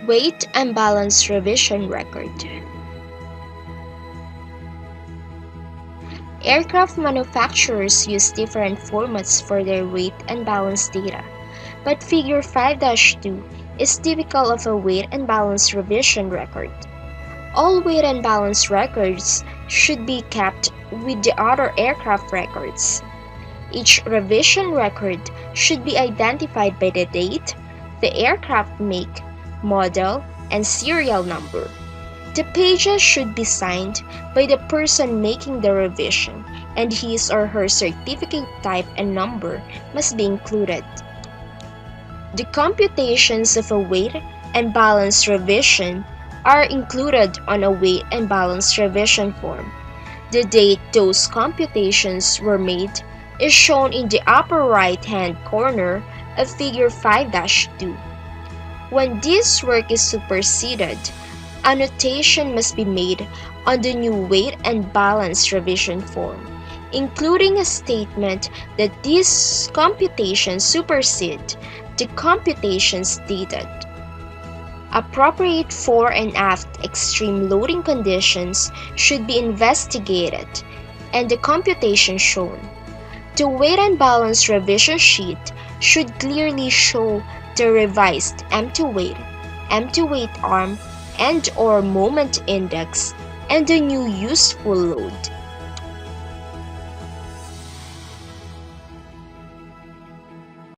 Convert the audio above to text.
Weight and balance revision record. Aircraft manufacturers use different formats for their weight and balance data, but Figure 5-2 is typical of a weight and balance revision record. All weight and balance records should be kept with the other aircraft records. Each revision record should be identified by the date, the aircraft make, model, and serial number. The pages should be signed by the person making the revision, and his or her certificate type and number must be included. The computations of a weight and balance revision are included on a weight and balance revision form. The date those computations were made is shown in the upper right-hand corner of Figure 5-2. When this work is superseded, annotation must be made on the new weight and balance revision form, including a statement that these computations supersede the computations dated. Appropriate fore and aft extreme loading conditions should be investigated and the computation shown. The weight and balance revision sheet should clearly show the revised empty weight arm and/or moment index, and the new useful load.